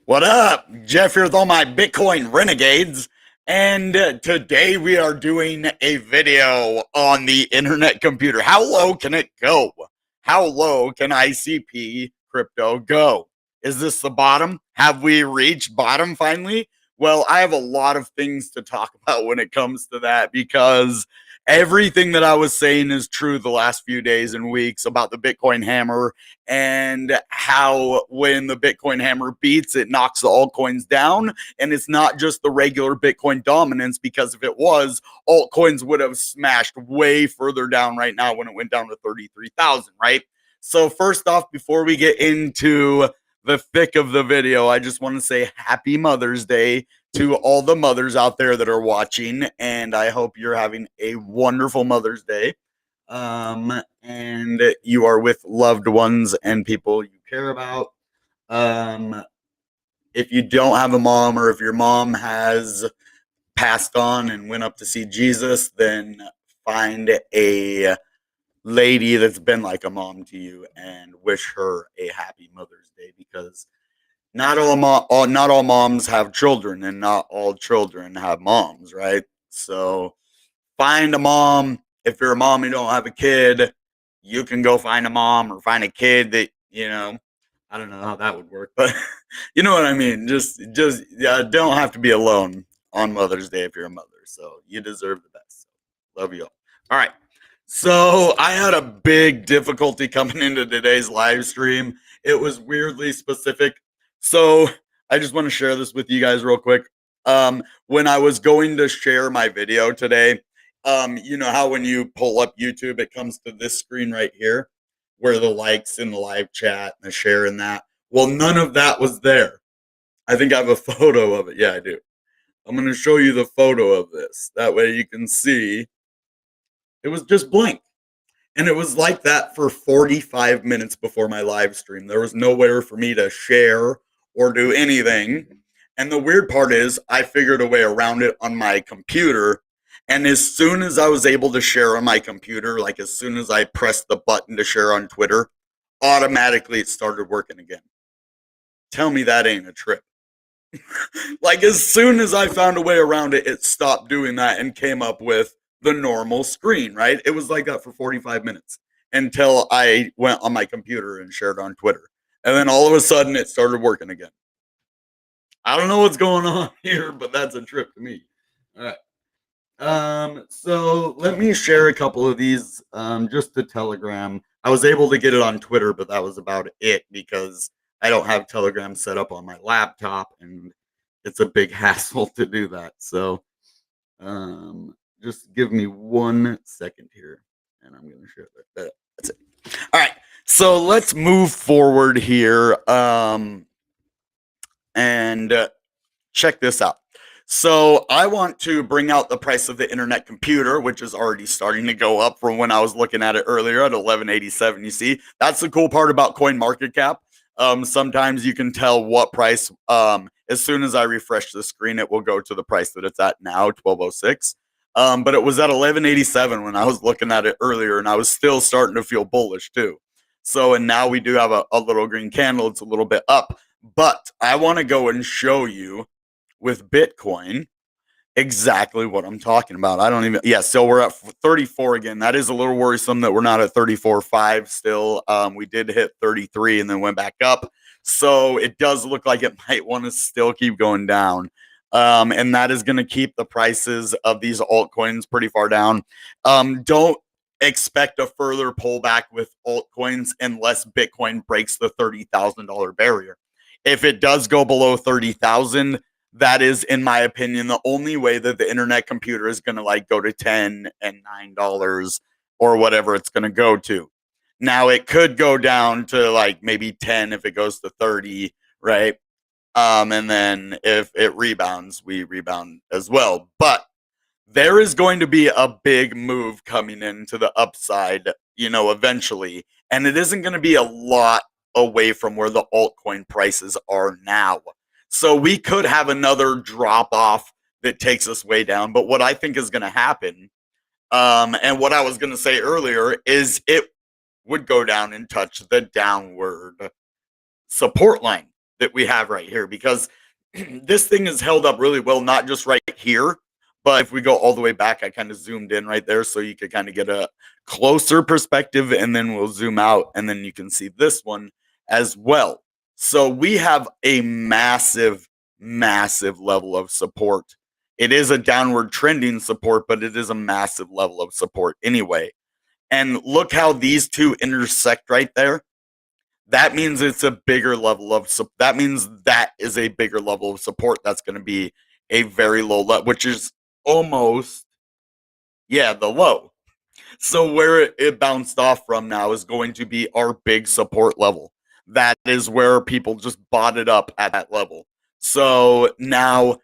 What up? Jeff here with all my Bitcoin renegades. And today we are doing a video on the internet computer. How low can it go? How low can ICP crypto go? Is this the bottom? Have we reached bottom finally? Well, I have a lot of things to talk about when it comes to that because everything that I was saying is true the last few days and weeks about the Bitcoin hammer and how when the Bitcoin hammer beats, it knocks the altcoins down. And it's not just the regular Bitcoin dominance, because if it was, altcoins would have smashed way further down right now when it went down to 33,000, right? So, first off, before we get into the thick of the video, I just want to say happy Mother's Day to all the mothers out there that are watching. And I hope you're having a wonderful Mother's Day, and you are with loved ones and people you care about. If you don't have a mom, or if your mom has passed on and went up to see Jesus, then find a lady that's been like a mom to you and wish her a happy Mother's Day, because not all moms have children, and not all children have moms, right? So find a mom. If you're a mom and you don't have a kid, you can go find a mom or find a kid that, I don't know how that would work, but you know what I mean? Just don't have to be alone on Mother's Day if you're a mother. So you deserve the best. Love you all. All right. So I had a big difficulty coming into today's live stream. It was weirdly specific. So I just want to share this with you guys real quick. When I was going to share my video today, you know how when you pull up YouTube, it comes to this screen right here where the likes in the live chat and the share and that. Well, none of that was there. I think I have a photo of it. Yeah, I do. I'm going to show you the photo of this. That way you can see it was just blank. And it was like that for 45 minutes before my live stream. There was nowhere for me to share or do anything. And the weird part is I figured a way around it on my computer. And as soon as I was able to share on my computer, like as soon as I pressed the button to share on Twitter, automatically it started working again. Tell me that ain't a trip. Like as soon as I found a way around it, it stopped doing that and came up with the normal screen, right? It was like that for 45 minutes until I went on my computer and shared on Twitter. And then all of a sudden it started working again. I don't know what's going on here, but that's a trip to me. All right. So let me share a couple of these just to Telegram. I was able to get it on Twitter, but that was about it because I don't have Telegram set up on my laptop, and it's a big hassle to do that. So just give me 1 second here, and I'm going to share that. That's it. All right. So let's move forward here and check this out. So I want to bring out the price of the internet computer, which is already starting to go up from when I was looking at it earlier at 1187. You see, that's the cool part about CoinMarketCap. Sometimes you can tell what price. As soon as I refresh the screen, it will go to the price that it's at now, 1206. But it was at 1187 when I was looking at it earlier, and I was still starting to feel bullish too. So, and now we do have a little green candle. It's a little bit up, but I want to go and show you with Bitcoin exactly what I'm talking about. I don't even, yeah, so we're at 34 again. That is a little worrisome that we're not at 34.5 still. We did hit 33 and then went back up. So it does look like it might want to still keep going down. And that is going to keep the prices of these altcoins pretty far down. Don't expect a further pullback with altcoins unless Bitcoin breaks the $30,000 barrier. If it does go below 30,000, that is, in my opinion, the only way that the internet computer is going to like go to $10 and $9 or whatever it's going to go to. Now it could go down to like maybe 10 if it goes to 30, right? And then if it rebounds, we rebound as well. But there is going to be a big move coming into the upside, eventually. And it isn't going to be a lot away from where the altcoin prices are now. So we could have another drop off that takes us way down. But what I think is going to happen, and what I was going to say earlier, is it would go down and touch the downward support line that we have right here, because this thing is held up really well, not just right here, but if we go all the way back, I kind of zoomed in right there so you could kind of get a closer perspective, and then we'll zoom out and then you can see this one as well. So we have a massive, massive level of support. It is a downward trending support, but it is a massive level of support anyway. And look how these two intersect right there. That means it's a bigger level of that means that is a bigger level of support. That's going to be a very low level, which is almost, yeah, the low. So where it bounced off from now is going to be our big support level. That is where people just bought it up at that level. So now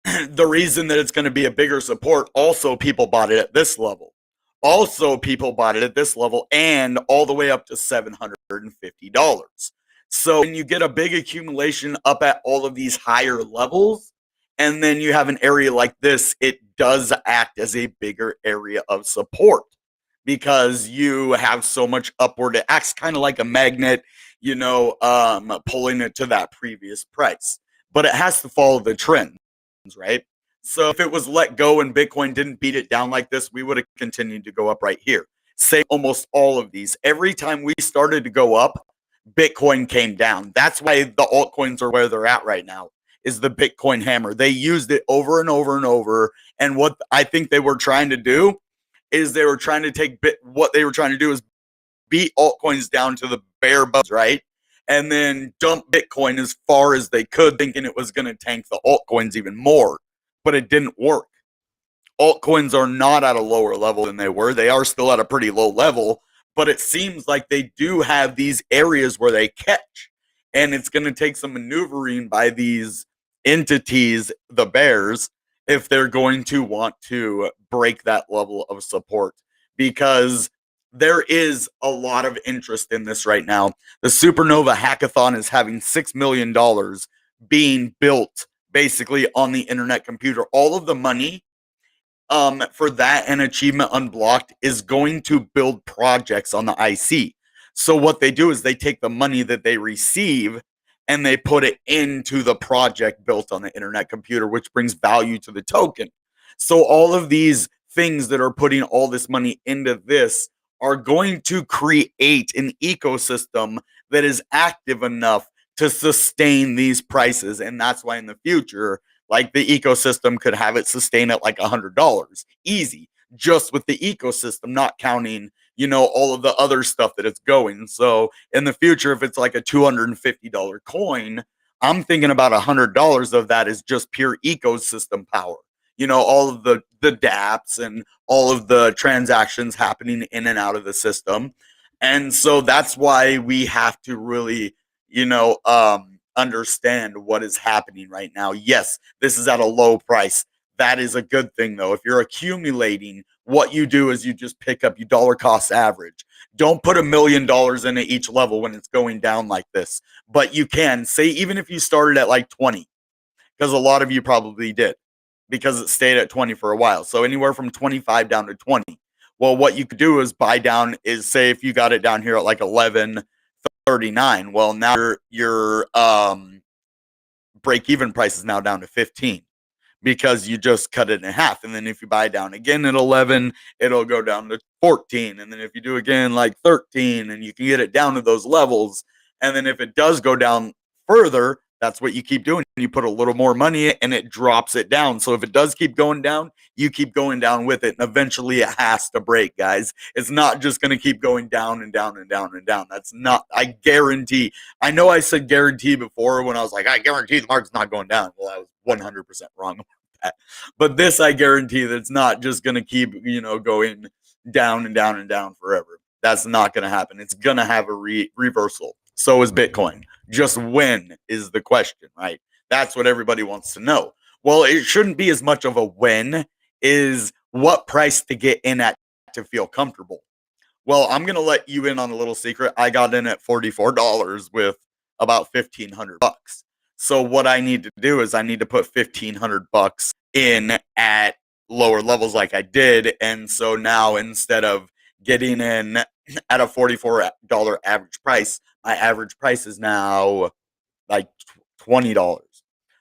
the reason that it's going to be a bigger support, also people bought it at this level. Also, people bought it at this level and all the way up to $750. So when you get a big accumulation up at all of these higher levels, and then you have an area like this, it does act as a bigger area of support because you have so much upward. It acts kind of like a magnet, pulling it to that previous price. But it has to follow the trends, right? So if it was let go and Bitcoin didn't beat it down like this, we would have continued to go up right here. Say almost all of these. Every time we started to go up, Bitcoin came down. That's why the altcoins are where they're at right now, is the Bitcoin hammer. They used it over and over and over. And what I think they were trying to do is they were trying to take what they were trying to do is beat altcoins down to the bare bones, right? And then dump Bitcoin as far as they could, thinking it was going to tank the altcoins even more. But it didn't work. Altcoins are not at a lower level than they were. They are still at a pretty low level, but it seems like they do have these areas where they catch. And it's going to take some maneuvering by these entities, the bears, if they're going to want to break that level of support, because there is a lot of interest in this right now. The Supernova Hackathon is having $6 million being built basically on the internet computer. All of the money for that and Achievement Unblocked is going to build projects on the IC. So what they do is they take the money that they receive and they put it into the project built on the internet computer, which brings value to the token. So all of these things that are putting all this money into this are going to create an ecosystem that is active enough to sustain these prices. And that's why in the future, like, the ecosystem could have it sustain at like $100 easy, just with the ecosystem, not counting, all of the other stuff that it's going. So in the future, if it's like a $250 coin, I'm thinking about $100 of that is just pure ecosystem power. All of the dApps and all of the transactions happening in and out of the system. And so that's why we have to really, understand what is happening right now. Yes, this is at a low price. That is a good thing, though. If you're accumulating, what you do is you just pick up your dollar cost average. Don't put $1 million into each level when it's going down like this. But you can say, even if you started at like 20, because a lot of you probably did, because it stayed at 20 for a while. So anywhere from 25 down to 20. Well, what you could do is buy down, is say if you got it down here at like 11.39. Well, now your break even price is now down to 15 because you just cut it in half. And then if you buy down again at 11, it'll go down to 14. And then if you do again like 13, and you can get it down to those levels. And then if it does go down further, that's what you keep doing. You put a little more money in and it drops it down. So if it does keep going down, you keep going down with it. And eventually it has to break, guys. It's not just going to keep going down and down and down and down. That's not, I guarantee. I know I said guarantee before when I was like, I guarantee the market's not going down. Well, I was 100% wrong about that. But this, I guarantee that it's not just going to keep, going down and down and down forever. That's not going to happen. It's going to have a reversal. So is Bitcoin. Just when is the question, right? That's what everybody wants to know. Well, it shouldn't be as much of a when, is what price to get in at to feel comfortable. Well, I'm going to let you in on a little secret. I got in at $44 with about $1,500. So what I need to do is I need to put $1,500 in at lower levels like I did. And so now, instead of getting in at a $44 average price, my average price is now like $20.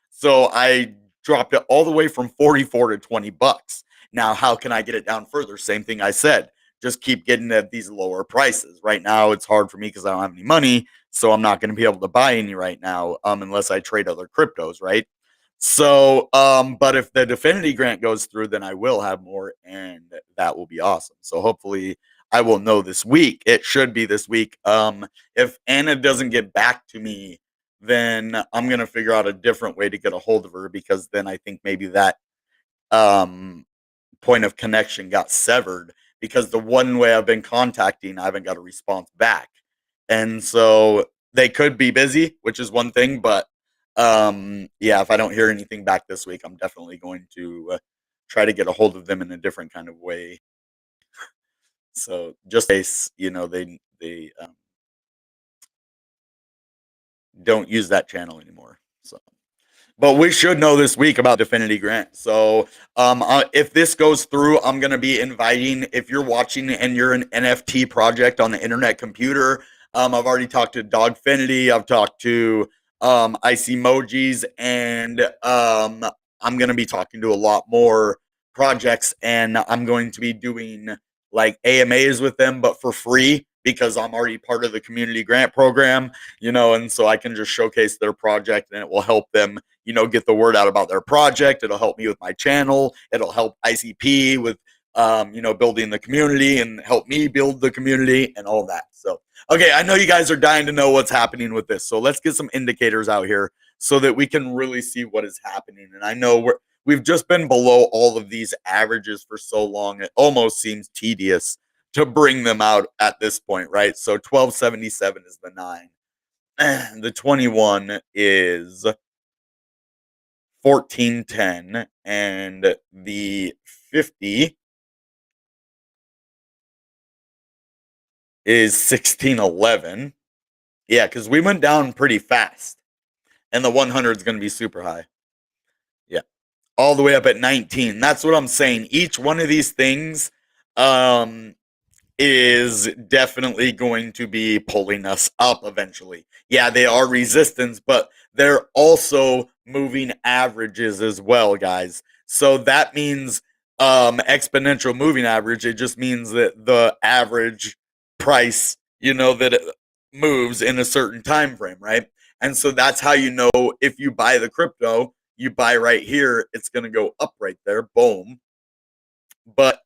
So I dropped it all the way from 44 to $20. Now, how can I get it down further? Same thing I said. Just keep getting at these lower prices. Right now, it's hard for me because I don't have any money, so I'm not going to be able to buy any right now, unless I trade other cryptos, right? So, but if the Definity grant goes through, then I will have more, and that will be awesome. So hopefully, I will know this week. It should be this week. If Anna doesn't get back to me, then I'm gonna figure out a different way to get a hold of her, because then I think maybe that um point of connection got severed, because the one way I've been contacting, I haven't got a response back. And so they could be busy, which is one thing, but yeah, if I don't hear anything back this week, I'm definitely going to try to get a hold of them in a different kind of way. So just in case, they don't use that channel anymore. So but we should know this week about Definity Grant. So, if this goes through, I'm going to be inviting, if you're watching and you're an NFT project on the internet computer, I've already talked to Dogfinity, I've talked to Icemojis, and I'm going to be talking to a lot more projects, and I'm going to be doing like AMAs with them, but for free, because I'm already part of the community grant program, and so I can just showcase their project, and it will help them get the word out about their project. It'll help me with my channel. It'll help ICP with, building the community, and help me build the community and all that. So, okay, I know you guys are dying to know what's happening with this. So let's get some indicators out here so that we can really see what is happening. And I know we've just been below all of these averages for so long. It almost seems tedious to bring them out at this point, right? So 1277 is the 9. The 21 is 1410, and the 50 is 1611. Yeah, because we went down pretty fast, and the 100 is going to be super high. Yeah, all the way up at 19. That's what I'm saying. Each one of these things is definitely going to be pulling us up eventually. Yeah, they are resistance, but they're also moving averages as well, guys. So that means exponential moving average. It just means that the average price, that it moves in a certain time frame, right? And so that's how you know, if you buy the crypto, you buy right here, it's going to go up right there, boom. But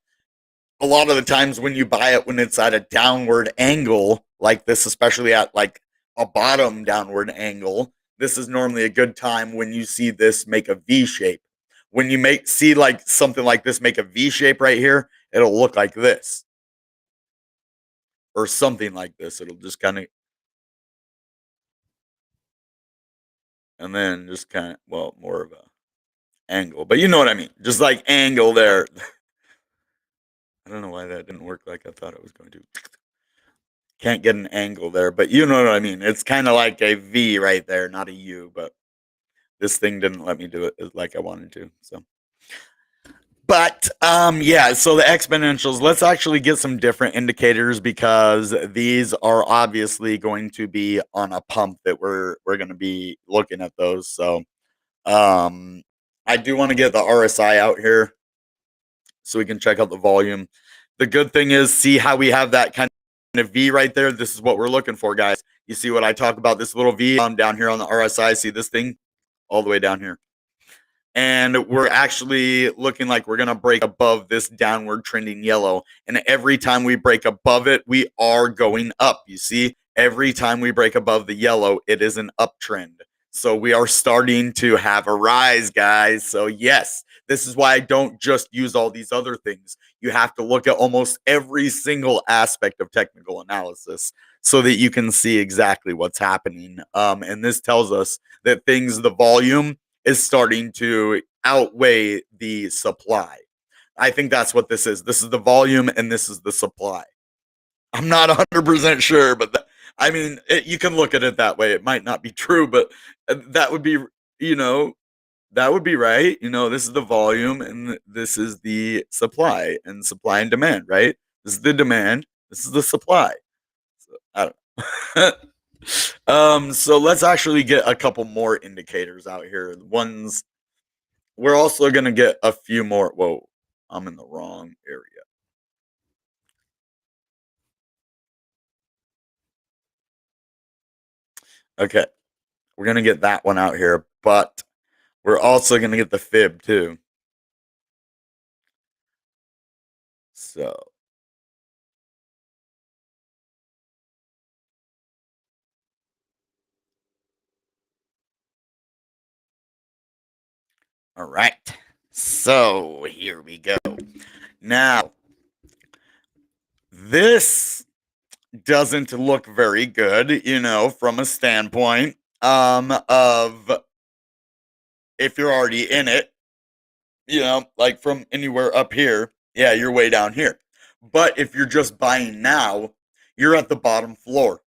a lot of the times when you buy it, when it's at a downward angle like this, especially at like a bottom downward angle, this is normally a good time when you see this make a V shape. When you see like something like this make a V shape right here, it'll look like this, or something like this. It'll just kind of, and then just kind of, well, more of a angle, but you know what I mean, just like angle there. I don't know why that didn't work like I thought it was going to. Can't get an angle there, but you know what I mean. It's kind of like a V right there, not a U, but this thing didn't let me do it like I wanted to. So, but yeah, so the exponentials, let's actually get some different indicators, because these are obviously going to be on a pump that we're going to be looking at those. So, I do want to get the RSI out here so we can check out the volume. The good thing is, see how we have that kind of V right there? This is what we're looking for, guys. You see what I talk about, this little V down here on the RSI? See this thing all the way down here? And we're actually looking like we're going to break above this downward trending yellow. And every time we break above it, we are going up. You see, every time we break above the yellow, it is an uptrend. So we are starting to have a rise, guys. So yes, this is why I don't just use all these other things. You have to look at almost every single aspect of technical analysis so that you can see exactly what's happening. And this tells us that the volume is starting to outweigh the supply. I think that's what this is. This is the volume, and this is the supply. I'm not 100% sure, but I mean, you can look at it that way. It might not be true, but that would be, that would be right. This is the volume, and this is the supply, and supply and demand, right? This is the demand. This is the supply. So, I don't know. So let's actually get a couple more indicators out here. Ones we're also gonna get a few more. Whoa, I'm in the wrong area. Okay, we're gonna get that one out here, but we're also gonna get the fib too. So, all right. So here we go. Now, this doesn't look very good, from a standpoint of if you're already in it, like from anywhere up here, yeah, you're way down here. But if you're just buying now, you're at the bottom floor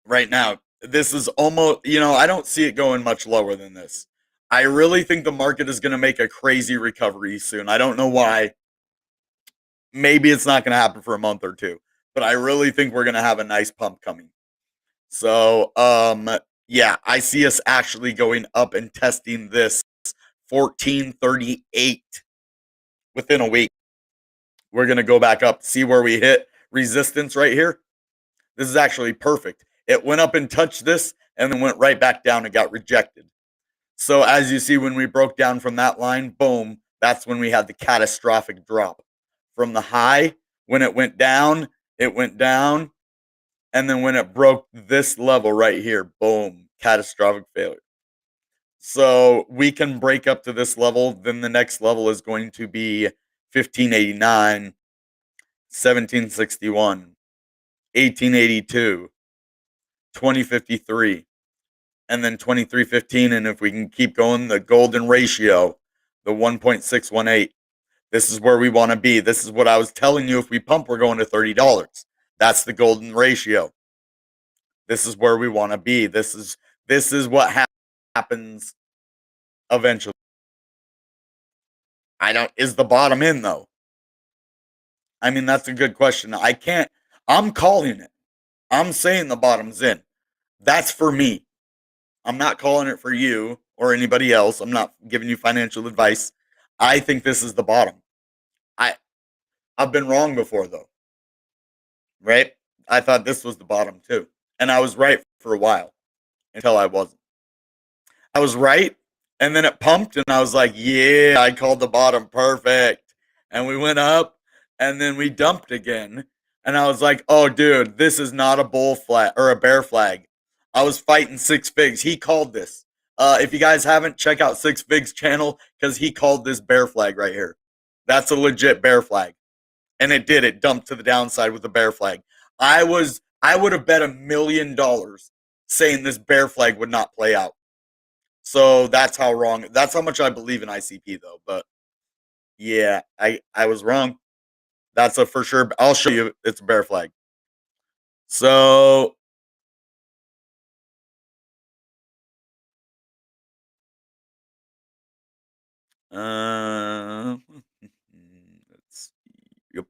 right now. This is almost, I don't see it going much lower than this. I really think the market is going to make a crazy recovery soon. I don't know why. Maybe it's not going to happen for a month or two, but I really think we're going to have a nice pump coming. So, yeah, I see us actually going up and testing this 1438 within a week. We're going to go back up, see where we hit resistance right here. This is actually perfect. It went up and touched this and then went right back down and got rejected. So as you see, when we broke down from that line, boom, that's when we had the catastrophic drop. From the high, when it went down, and then when it broke this level right here, boom, catastrophic failure. So we can break up to this level, then the next level is going to be 1589, 1761, 1882, 2053, and then 2315. And if we can keep going, the golden ratio, the 1.618. This is where we want to be. This is what I was telling you. If we pump, we're going to $30. That's the golden ratio. This is where we want to be. This is what happens eventually. I don't is the bottom in though? I mean, that's a good question. I'm calling it. I'm saying the bottom's in. That's for me. I'm not calling it for you or anybody else. I'm not giving you financial advice. I think this is the bottom. I I've been wrong before though, right? I thought this was the bottom too. And I was right for a while until I wasn't. I was right, and then it pumped, and I was like, "Yeah, I called the bottom perfect." And we went up, and then we dumped again, and I was like, "Oh, dude, this is not a bull flag or a bear flag." I was fighting Six Figs. He called this. If you guys haven't, check out Six Figs channel because he called this bear flag right here. That's a legit bear flag, and it did. It dumped to the downside with the bear flag. I would have bet $1 million saying this bear flag would not play out. So that's how wrong. That's how much I believe in ICP though. But yeah, I was wrong. That's a for sure. I'll show you. It's a bear flag. So uh, let's see. Yep.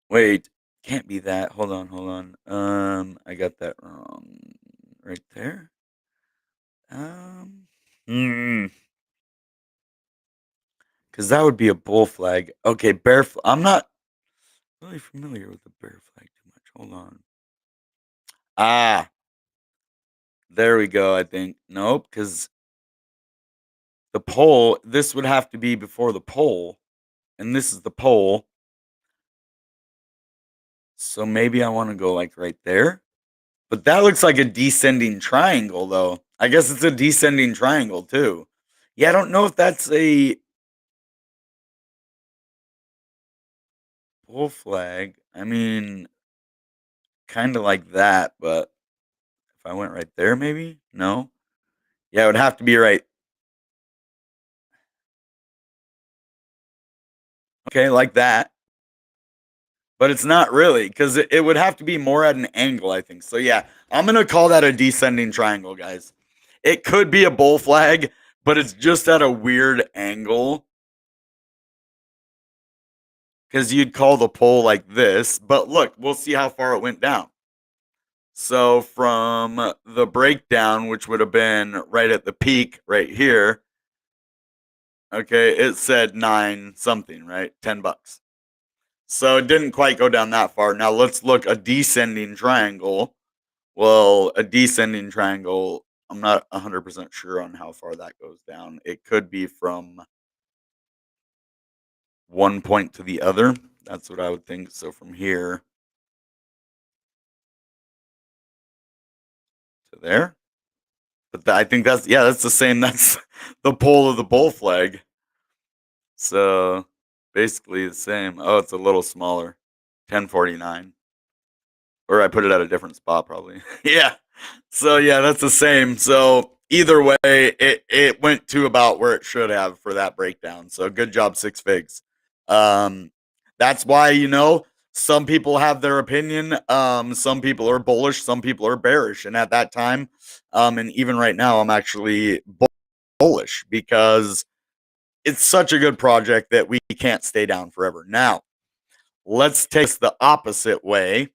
Wait, can't be that. Hold on, hold on. I got that wrong. Right there. Um, hmm. Because that would be a bull flag. Okay, bear. I'm not really familiar with the bear flag too much. Hold on. Ah, there we go. I think nope. Because the pole, this would have to be before the pole, and this is the pole. So maybe I want to go like right there. But that looks like a descending triangle, though. I guess it's a descending triangle too. Yeah, I don't know if that's a bull flag. I mean, kind of like that, but if I went right there, maybe no. Yeah, it would have to be right. Okay, like that. But it's not really because it would have to be more at an angle, I think. So yeah, I'm gonna call that a descending triangle, guys. It could be a bull flag, but it's just at a weird angle. because you'd call the pole like this. But look, we'll see how far it went down. So from the breakdown, which would have been right at the peak right here, okay, it said 9 something, right? $10. So it didn't quite go down that far. Now let's look a descending triangle. Well, a descending triangle, I'm not 100% sure on how far that goes down. It could be from one point to the other. That's what I would think. So from here to there. But I think that's the same. That's the pole of the bull flag. So basically the same. Oh, it's a little smaller. 1049. Or I put it at a different spot probably. Yeah. So yeah, that's the same. So either way, it went to about where it should have for that breakdown. So good job, Six Figs. That's why, some people have their opinion. Some people are bullish, some people are bearish. And at that time, and even right now, I'm actually bullish because it's such a good project that we can't stay down forever. Now, let's take this the opposite way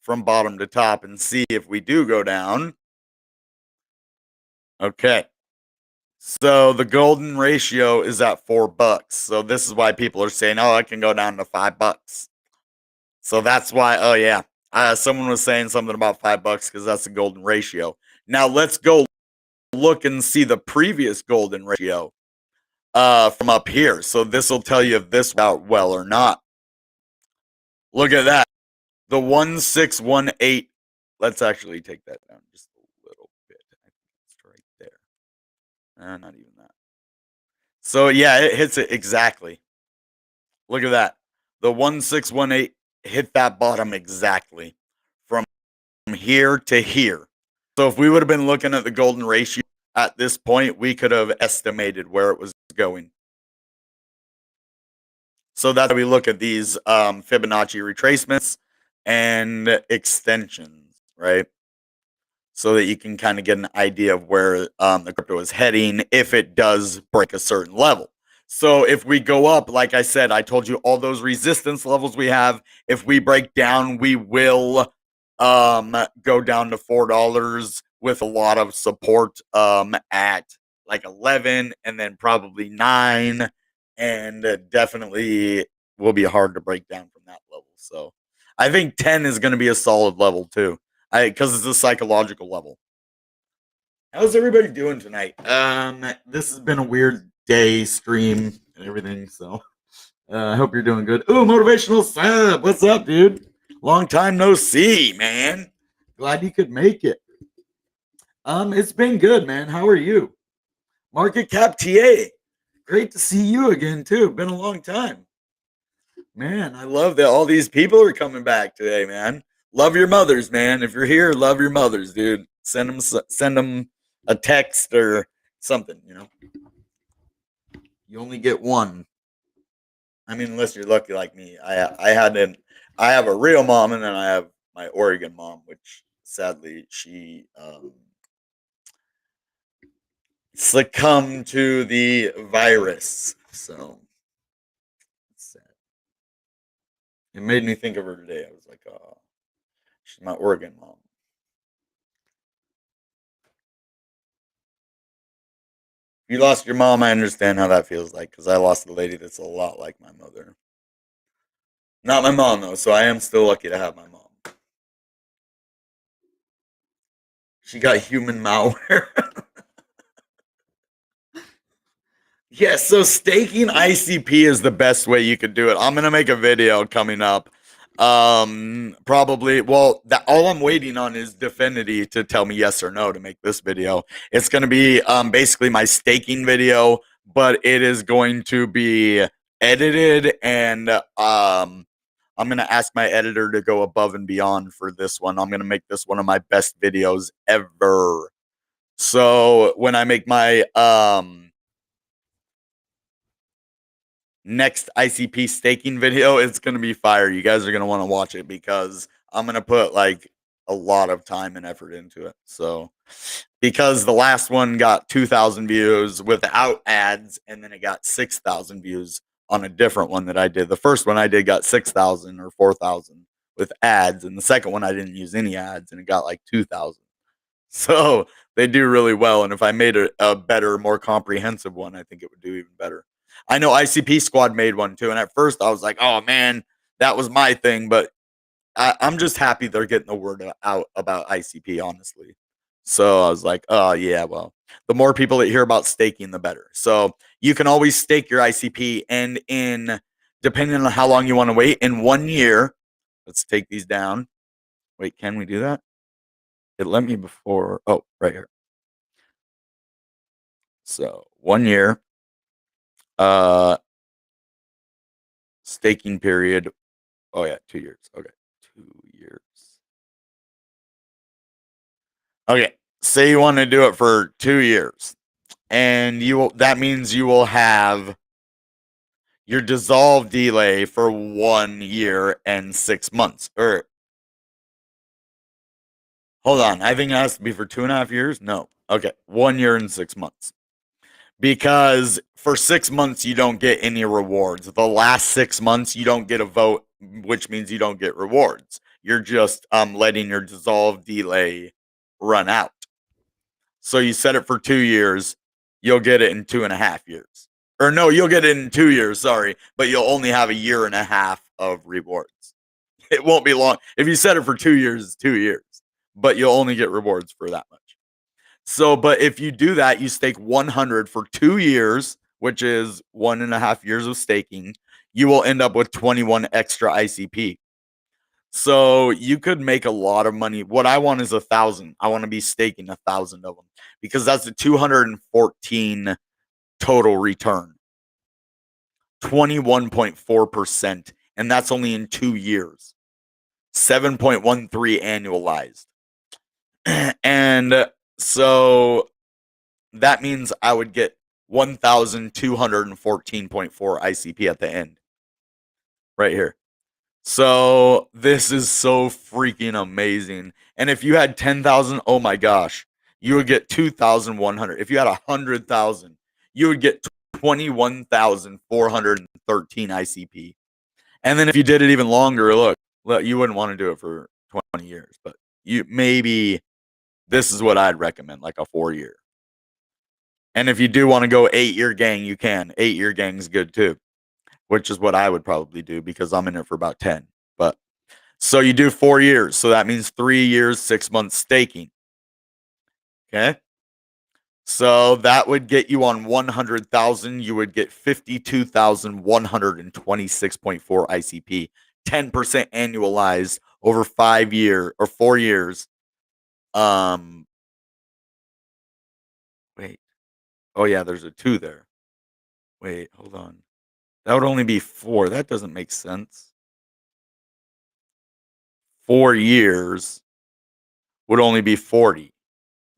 from bottom to top and see if we do go down. Okay. So the golden ratio is at $4. So this is why people are saying, oh, it can go down to $5. So that's why, oh yeah. Someone was saying something about $5 because that's the golden ratio. Now let's go look and see the previous golden ratio from up here. So this will tell you if this went out well or not. Look at that. The 1618. Let's actually take that down just a little bit. I think it's right there. Not even that. So yeah, it hits it exactly. Look at that. The 1618 hit that bottom exactly from here to here. So if we would have been looking at the golden ratio at this point, we could have estimated where it was going. So that's how we look at these Fibonacci retracements and extensions, right? So that you can kind of get an idea of where the crypto is heading if it does break a certain level. So if we go up, like I said, I told you all those resistance levels we have. If we break down, we will go down to $4 with a lot of support at like 11 and then probably 9, and definitely will be hard to break down from that level. So I think 10 is going to be a solid level too, because it's a psychological level. How's everybody doing tonight? This has been a weird day stream and everything, so I hope you're doing good. Ooh, motivational sub. What's up, dude? Long time no see, man. Glad you could make it. It's been good, man. How are you? Market Cap TA. Great to see you again, too. Been a long time. Man, I love that all these people are coming back today, man. Love your mothers, man. If you're here, love your mothers, dude. Send them a text or something, You only get one. I mean, unless you're lucky like me. I have a real mom, and then I have my Oregon mom, which sadly she succumbed to the virus. So it's sad. It made me think of her today. I was like, oh, she's my Oregon mom. If you lost your mom, I understand how that feels like because I lost a lady that's a lot like my mother. Not my mom, though, so I am still lucky to have my mom. She got human malware. Yeah, so staking ICP is the best way you could do it. I'm gonna make a video coming up. Probably. Well, all I'm waiting on is Definity to tell me yes or no to make this video. It's gonna be basically my staking video, but it is going to be edited, and I'm gonna ask my editor to go above and beyond for this one. I'm gonna make this one of my best videos ever. So when I make my next ICP staking video, it's going to be fire. You guys are going to want to watch it because I'm going to put like a lot of time and effort into it. So, because the last one got 2,000 views without ads, and then it got 6,000 views on a different one that I did. The first one I did got 6,000 or 4,000 with ads, and the second one I didn't use any ads, and it got like 2,000. So they do really well. And if I made a better, more comprehensive one, I think it would do even better. I know ICP Squad made one too, and at first I was like, "Oh man, that was my thing," but I'm just happy they're getting the word out about ICP, honestly. So I was like, "Oh yeah, well, the more people that hear about staking, the better." So you can always stake your ICP, and in depending on how long you want to wait, in 1 year, let's take these down. Wait, can we do that? It let me before. Oh, right here. So 1 year, uh, staking period. Oh yeah, 2 years. Okay, 2 years. Okay, say you want to do it for 2 years, and that means you will have your dissolve delay for 1 year and 6 months. Or hold on, I think it has to be for 2.5 years. No, okay, 1 year and 6 months. Because for 6 months you don't get any rewards. The last 6 months you don't get a vote, which means you don't get rewards. You're just letting your dissolve delay run out. So you set it for 2 years, you'll get it in 2.5 years. Or no, you'll get it in 2 years, sorry, but you'll only have a year and a half of rewards. It won't be long. If you set it for 2 years, it's 2 years, but you'll only get rewards for that much. So, but if you do that, you stake 100 for 2 years, which is 1.5 years of staking, you will end up with 21 extra ICP. So you could make a lot of money. What I want is 1,000. I want to be staking 1,000 of them because that's a 214 total return, 21.4%. And that's only in 2 years, 7.13 annualized. And so that means I would get 1,214.4 ICP at the end, right here. So this is so freaking amazing. And if you had 10,000, oh my gosh, you would get 2,100. If you had 100,000, you would get 21,413 ICP. And then if you did it even longer, look, you wouldn't want to do it for 20 years, but maybe this is what I'd recommend, like a 4 year. And if you do want to go 8-year gang, you can. 8-year gang is good too, which is what I would probably do because I'm in it for about 10. But so you do 4 years. So that means 3 years, 6 months staking. Okay. So that would get you on 100,000. You would get 52,126.4 ICP, 10% annualized over 5 years or 4 years. Wait. Oh yeah, there's a 2 there. Wait, hold on. That would only be 4. That doesn't make sense. 4 years would only be 40.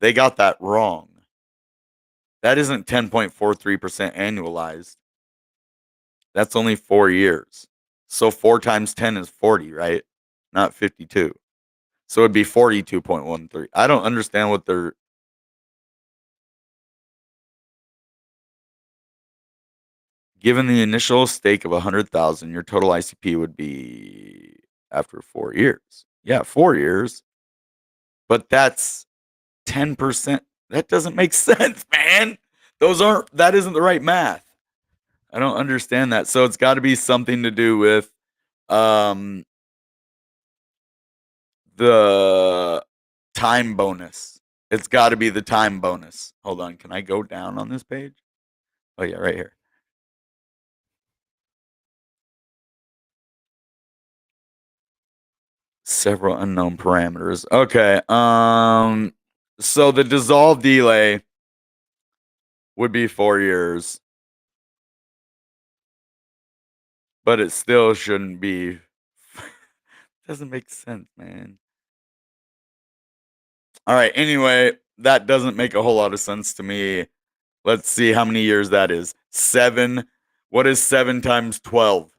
They got that wrong. That isn't 10.43% annualized. That's only 4 years. So 4 times 10 is 40, right? Not 52. So it'd be 42.13. I don't understand what they're. Given the initial stake of 100,000, your total ICP would be after 4 years. Yeah, 4 years. But that's 10%. That doesn't make sense, man. That isn't the right math. I don't understand that. So it's got to be something to do with the time bonus. It's got to be the time bonus. Hold on. Can I go down on this page? Oh, yeah, right here. Several unknown parameters. Okay. So the dissolve delay would be 4 years, but it still shouldn't be. Doesn't make sense, man. All right. Anyway, that doesn't make a whole lot of sense to me. Let's see how many years that is. 7. What is 7 times 12?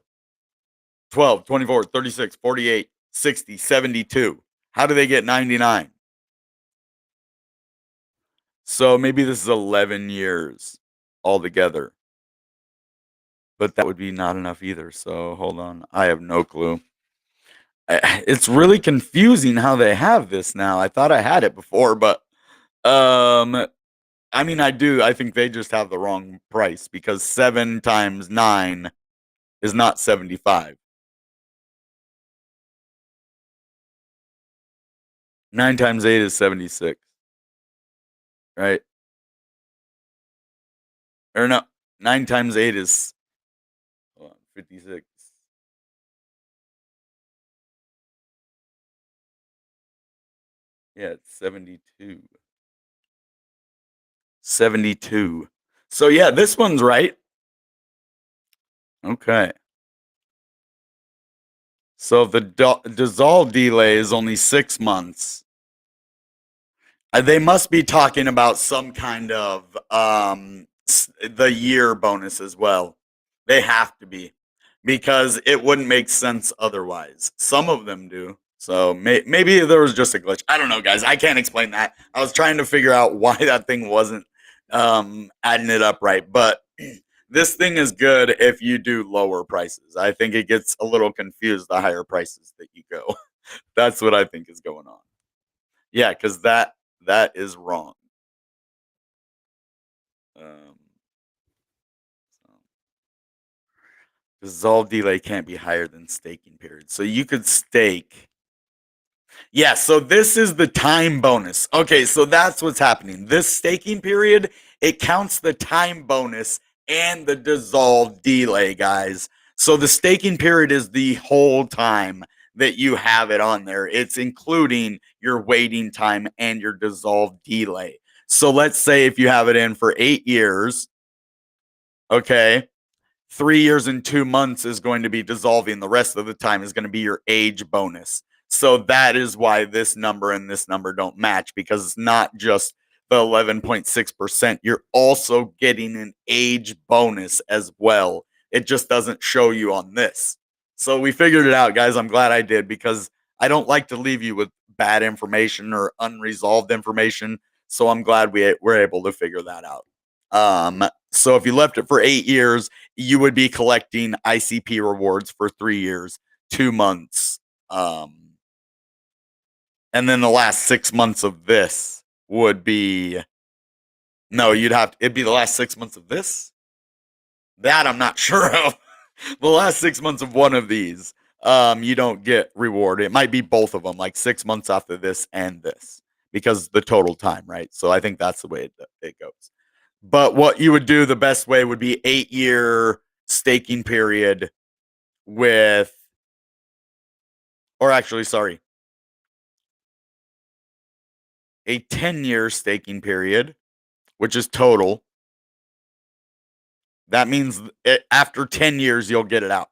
12, 24, 36, 48, 60, 72. How do they get 99? So maybe this is 11 years altogether. but that would be not enough either. So hold on, I have no clue. It's really confusing how they have this now. I thought I had it before, but um, I mean, I do. I think they just have the wrong price because 7 times 9 is not 75. 9 times 8 is 76, right? Or no, 9 times 8 is, hold on, 56. Yeah, it's 72. 72. So yeah, this one's right. Okay. So the dissolve delay is only 6 months. They must be talking about some kind of the year bonus as well. They have to be because it wouldn't make sense otherwise. Some of them do. So maybe there was just a glitch. I don't know, guys. I can't explain that. I was trying to figure out why that thing wasn't adding it up right. But this thing is good if you do lower prices. I think it gets a little confused the higher prices that you go. That's what I think is going on. Yeah, because that is wrong. Um, so dissolve delay can't be higher than staking period. So you could stake. Yeah, so this is the time bonus. Okay, so that's what's happening. This staking period, it counts the time bonus and the dissolve delay, guys. So the staking period is the whole time that you have it on there. It's including your waiting time and your dissolve delay. So let's say if you have it in for 8 years, okay, 3 years and 2 months is going to be dissolving. The rest of the time is going to be your age bonus. So that is why this number and this number don't match, because it's not just the 11.6%. You're also getting an age bonus as well. It just doesn't show you on this. So we figured it out, guys. I'm glad I did, because I don't like to leave you with bad information or unresolved information. So I'm glad we were able to figure that out. So if you left it for 8 years, you would be collecting ICP rewards for 3 years, 2 months. And then the last 6 months of this would be, no, it'd be the last 6 months of this. That I'm not sure of. The last 6 months of one of these, you don't get reward. It might be both of them, like 6 months after this and this, because the total time, right? So I think that's the way it goes. But what you would do, the best way would be 8-year staking period with, or actually, sorry, a 10-year staking period, which is total. That means after 10 years, you'll get it out.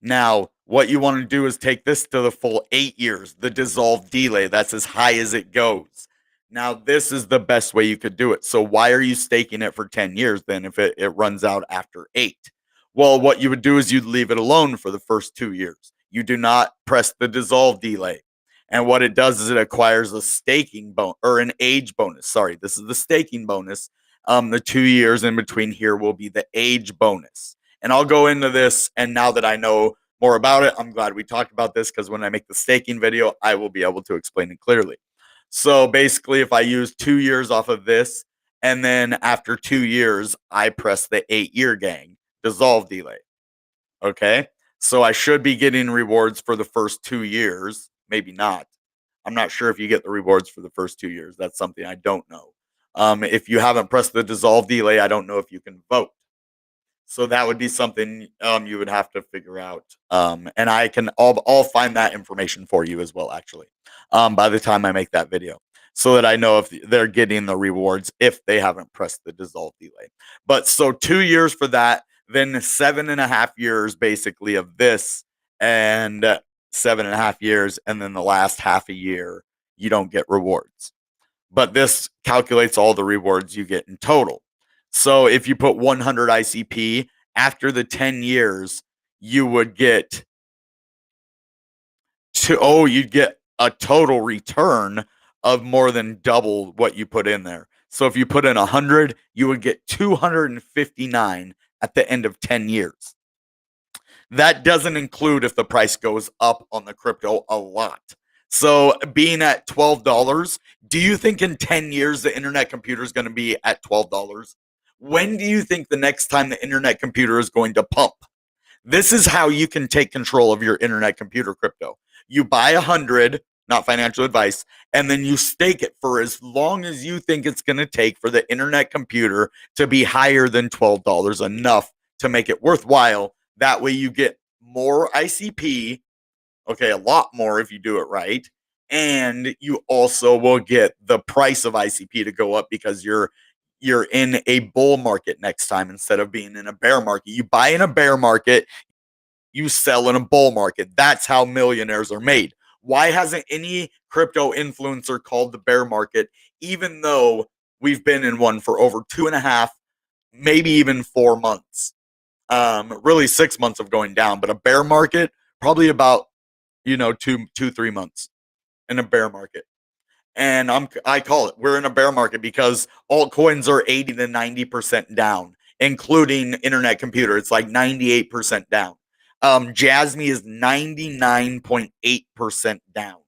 Now, what you want to do is take this to the full 8 years, the dissolve delay. That's as high as it goes. Now, this is the best way you could do it. So why are you staking it for 10 years then if it runs out after 8? Well, what you would do is you'd leave it alone for the first 2 years. You do not press the dissolve delay. And what it does is it acquires a staking bonus, or an age bonus. Sorry, this is the staking bonus. The 2 years in between here will be the age bonus. And I'll go into this. And now that I know more about it, I'm glad we talked about this, because when I make the staking video, I will be able to explain it clearly. So basically, if I use 2 years off of this, and then after 2 years, I press the 8-year gang dissolve delay. Okay. So I should be getting rewards for the first 2 years. Maybe not. I'm not sure if you get the rewards for the first 2 years. That's something I don't know. If you haven't pressed the dissolve delay, I don't know if you can vote. So that would be something you would have to figure out. And I'll find that information for you as well, actually, by the time I make that video, so that I know if they're getting the rewards if they haven't pressed the dissolve delay. But so 2 years for that, then 7.5 years basically of this, and 7.5 years, and then the last half a year you don't get rewards. But this calculates all the rewards you get in total. So if you put 100 ICP, after the 10 years, you would get you'd get a total return of more than double what you put in there. So if you put in 100, you would get 259 at the end of 10 years. That doesn't include if the price goes up on the crypto a lot. So being at $12, do you think in 10 years the internet computer is going to be at $12? When do you think the next time the internet computer is going to pump? This is how you can take control of your internet computer crypto. You buy 100, not financial advice, and then you stake it for as long as you think it's going to take for the internet computer to be higher than $12, enough to make it worthwhile. That way you get more ICP, okay, a lot more if you do it right, and you also will get the price of ICP to go up because you're in a bull market next time instead of being in a bear market. You buy in a bear market, you sell in a bull market. That's how millionaires are made. Why hasn't any crypto influencer called the bear market, even though we've been in one for over 2.5, maybe even 4 months? Really 6 months of going down, but a bear market, probably about, 3 months in a bear market. And I call it, we're in a bear market because altcoins are 80 to 90% down, including internet computer. It's like 98% down. Jasmy is 99.8% down.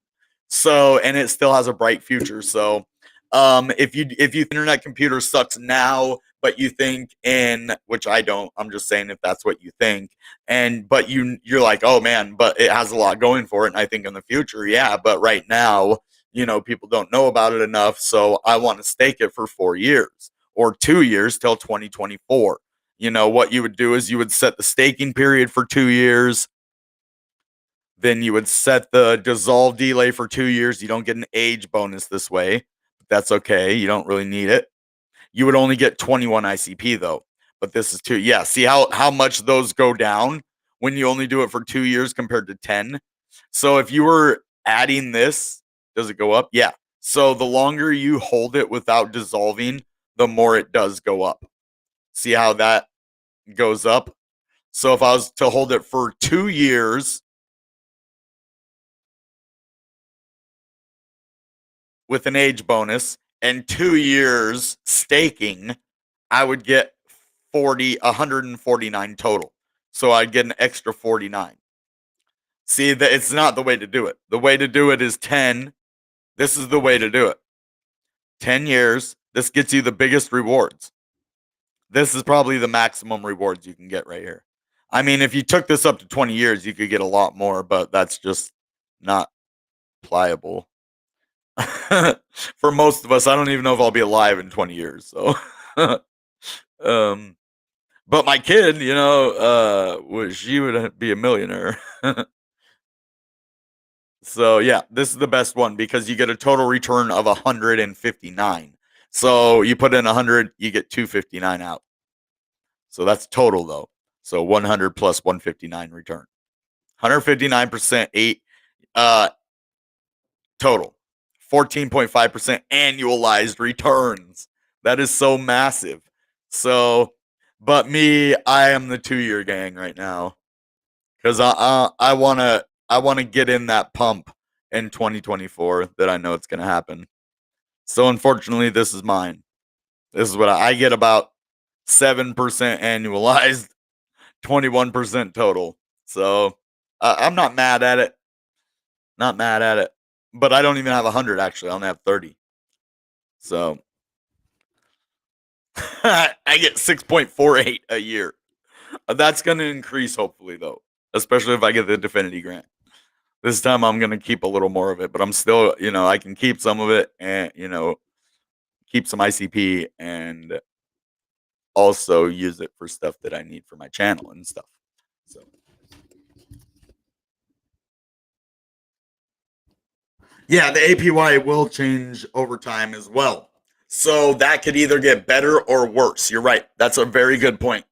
So, and it still has a bright future. So, if you internet computer sucks now, but you think in, which I don't, I'm just saying if that's what you think, but you're like, oh man, but it has a lot going for it, and I think in the future, yeah, but right now, people don't know about it enough, so I want to stake it for 4 years or 2 years till 2024. What you would do is you would set the staking period for 2 years. Then you would set the dissolve delay for 2 years. You don't get an age bonus this way. But that's okay. You don't really need it. You would only get 21 ICP though. But this is 2. Yeah, see how much those go down when you only do it for 2 years compared to 10. So if you were adding this, does it go up? Yeah. So the longer you hold it without dissolving, the more it does go up. See how that goes up? So if I was to hold it for 2 years with an age bonus and 2 years staking, I would get 149 total. So I'd get an extra 49. See, that it's not the way to do it. The way to do it is 10. This is the way to do it. 10 years. This gets you the biggest rewards. This is probably the maximum rewards you can get right here. I mean, if you took this up to 20 years, you could get a lot more, but that's just not pliable. For most of us, I don't even know if I'll be alive in 20 years. So, but my kid, she would be a millionaire. So yeah, this is the best one because you get a total return of 159. So you put in 100, you get 259 out. So that's total though. So 100 plus 159 return. 159% total. 14.5% annualized returns. That is so massive. So, but me, I am the 2-year gang right now because I want to get in that pump in 2024 that I know it's going to happen. So unfortunately, this is mine. This is what I get, about 7% annualized, 21% total. So I'm not mad at it. Not mad at it. But I don't even have 100 actually. I only have 30. So I get 6.48 a year. That's going to increase hopefully though, especially if I get the Definity grant. This time I'm going to keep a little more of it, but I'm still, I can keep some of it and, keep some ICP and also use it for stuff that I need for my channel and stuff. So yeah, the APY will change over time as well. So that could either get better or worse. You're right. That's a very good point,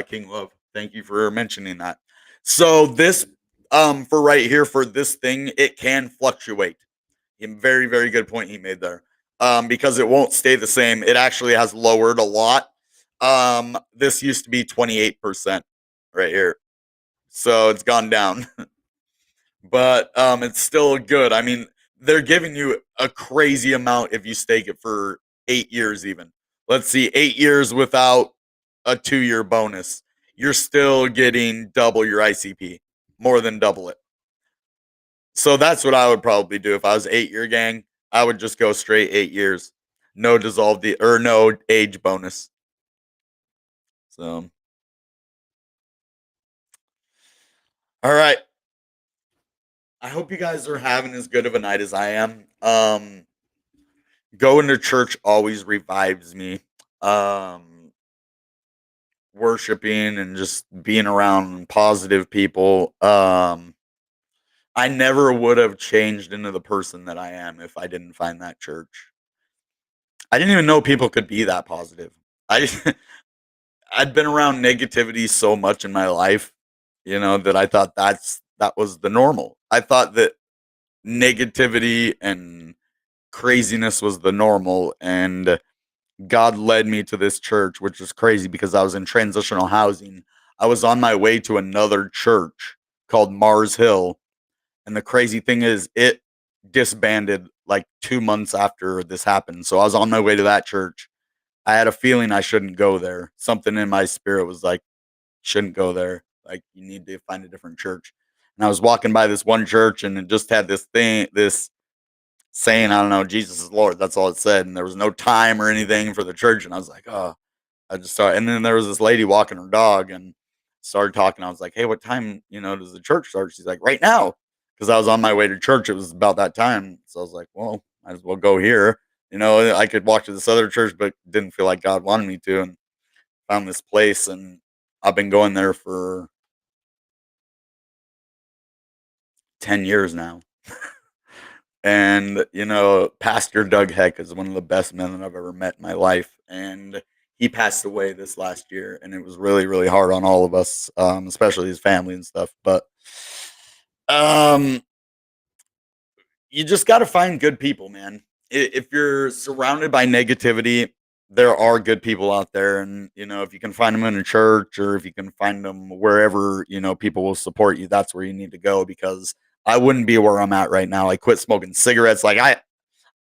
King Love. Thank you for mentioning that. So this, for right here for this thing, it can fluctuate. Very, very good point he made there. Because it won't stay the same. It actually has lowered a lot. This used to be 28% right here. So it's gone down. But it's still good. I mean, they're giving you a crazy amount if you stake it for 8 years even. Let's see, 8 years without a 2-year bonus. you're still getting double your ICP, more than double it. So that's what I would probably do if I was 8-year gang. I would just go straight 8 years, no dissolve the or no age bonus. So, all right. I hope you guys are having as good of a night as I am. Going to church always revives me. Um, Worshiping and just being around positive people. I never would have changed into the person that I am if I didn't find that church. I didn't even know people could be that positive. I I'd been around negativity so much in my life, that I thought that was the normal. I thought that negativity and craziness was the normal, and God led me to this church, which was crazy because I was in transitional housing. I was on my way to another church called Mars Hill, and the crazy thing is it disbanded like 2 months after this happened. So I was on my way to that church. I had a feeling I shouldn't go there. Something in my spirit was like, shouldn't go there. Like, you need to find a different church. And I was walking by this one church, and it just had this saying, I don't know, Jesus is Lord. That's all it said. And there was no time or anything for the church. And I was like, oh, I just started. And then there was this lady walking her dog and started talking. I was like, hey, what time, does the church start? She's like, right now. Because I was on my way to church. It was about that time. So I was like, well, might as well go here. I could walk to this other church, but didn't feel like God wanted me to. And found this place. And I've been going there for 10 years now. And, Pastor Doug Heck is one of the best men that I've ever met in my life. And he passed away this last year. And it was really, really hard on all of us, especially his family and stuff. But um, you just got to find good people, man. If you're surrounded by negativity, there are good people out there. And, if you can find them in a church or if you can find them wherever, people will support you, that's where you need to go because I wouldn't be where I'm at right now. I quit smoking cigarettes. Like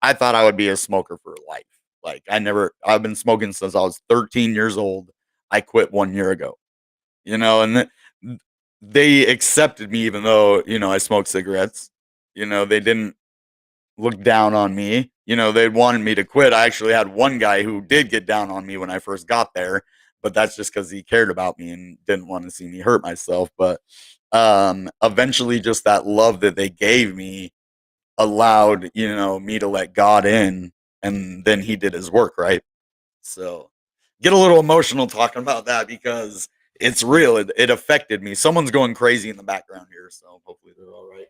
I thought I would be a smoker for life. Like I've been smoking since I was 13 years old. I quit 1 year ago, and they accepted me even though, I smoked cigarettes. They didn't look down on me. They wanted me to quit. I actually had one guy who did get down on me when I first got there, but that's just because he cared about me and didn't want to see me hurt myself. But eventually just that love that they gave me allowed, me to let God in, and then he did his work, right? So get a little emotional talking about that because it's real. It affected me. Someone's going crazy in the background here, so hopefully they're all right.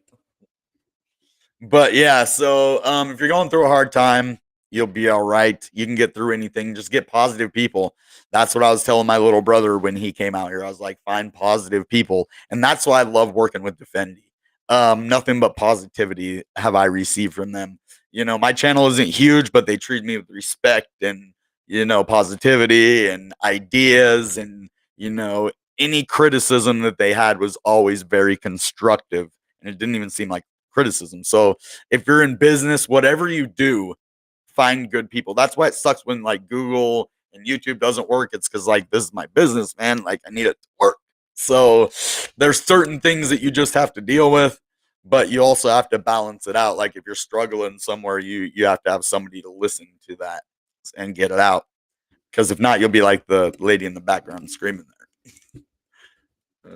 But yeah, so if you're going through a hard time, you'll be all right. You can get through anything. Just get positive people. That's what I was telling my little brother when he came out here. I was like, find positive people, and that's why I love working with Defendi. Nothing but positivity have I received from them. My channel isn't huge, but they treat me with respect and positivity and ideas, and any criticism that they had was always very constructive, and it didn't even seem like criticism. So if you're in business, whatever you do, find good people. That's why it sucks when like Google and YouTube doesn't work. It's because like this is my business, man. Like I need it to work. So there's certain things that you just have to deal with, but you also have to balance it out. Like if you're struggling somewhere, you have to have somebody to listen to that and get it out. Because if not, you'll be like the lady in the background screaming there.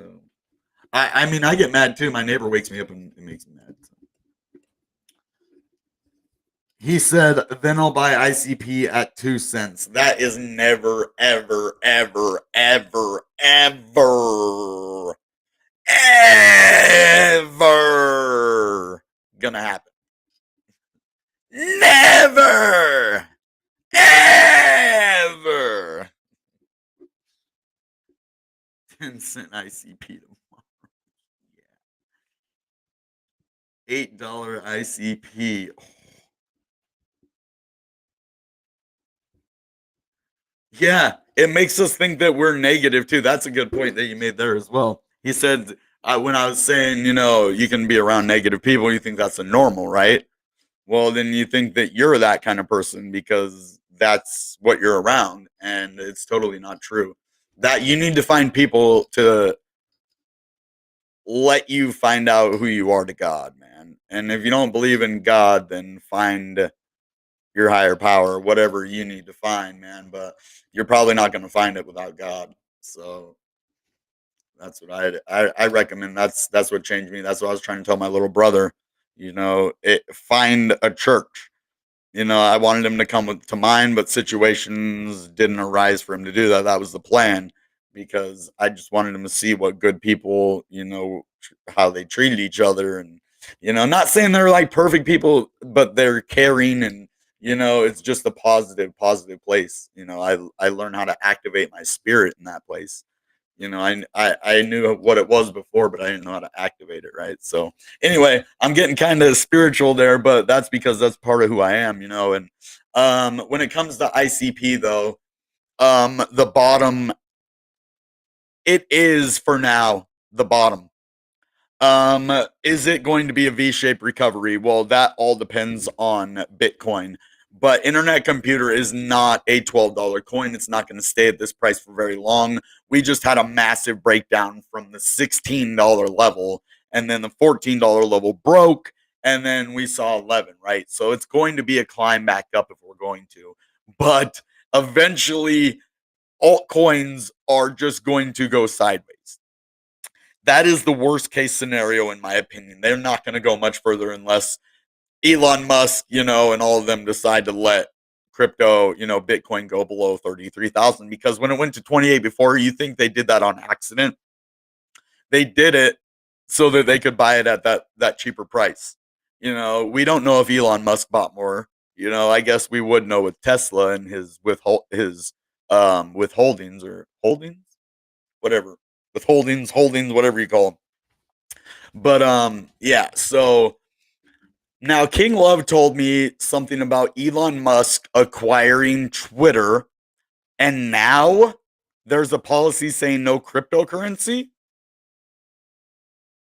I mean, I get mad too. My neighbor wakes me up and it makes me mad. He said, then I'll buy ICP at 2 cents. That is never, ever, ever, ever, ever, ever gonna happen. Never, ever. 10-cent ICP tomorrow. Yeah. $8 ICP. Yeah, it makes us think that we're negative too. That's a good point that you made there as well. He said, when I was saying, you can be around negative people, you think that's a normal, right? Well, then you think that you're that kind of person because that's what you're around, and it's totally not true. that you need to find people to let you find out who you are to God, man. And if you don't believe in God, then find your higher power, whatever you need to find, man. But you're probably not going to find it without God. So that's what I recommend. That's what changed me. That's what I was trying to tell my little brother. Find a church. I wanted him to come to mine, but situations didn't arise for him to do that. That was the plan, because I just wanted him to see what good people, how they treated each other, and not saying they're like perfect people, but they're caring, and it's just a positive place. I learned how to activate my spirit in that place. I knew what it was before, but I didn't know how to activate it, right? So anyway, I'm getting kind of spiritual there, but that's because that's part of who I am. And when it comes to ICP though, the bottom, it is for now the bottom. Is it going to be a V-shaped recovery? Well, that all depends on Bitcoin. But Internet Computer is not a $12 coin. It's not going to stay at this price for very long. We just had a massive breakdown from the $16 level, and then the $14 level broke, and then we saw 11, right? So it's going to be a climb back up if we're going to. But eventually, altcoins are just going to go sideways. That is the worst case scenario, in my opinion. They're not going to go much further unless Elon Musk, and all of them decide to let crypto, Bitcoin go below 33,000. Because when it went to 28 before, you think they did that on accident? They did it so that they could buy it at that cheaper price. We don't know if Elon Musk bought more. I guess we would know with Tesla and his withholdings or holdings, whatever, withholdings, whatever you call them. But yeah, so now King Love told me something about Elon Musk acquiring Twitter, and now there's a policy saying no cryptocurrency.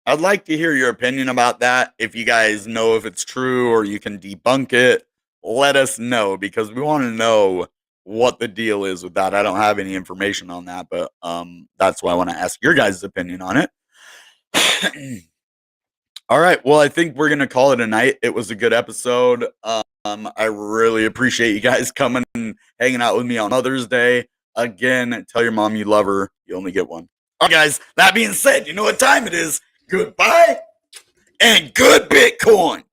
I'd like to hear your opinion about that. If you guys know if it's true or you can debunk it, let us know, because we want to know what the deal is with that. I don't have any information on that, but that's why I want to ask your guys' opinion on it. All right. Well, I think we're going to call it a night. It was a good episode. I really appreciate you guys coming and hanging out with me on Mother's Day. Again, tell your mom you love her. You only get one. All right, guys. That being said, you know what time it is. Goodbye and good Bitcoin.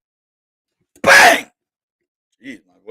Bang!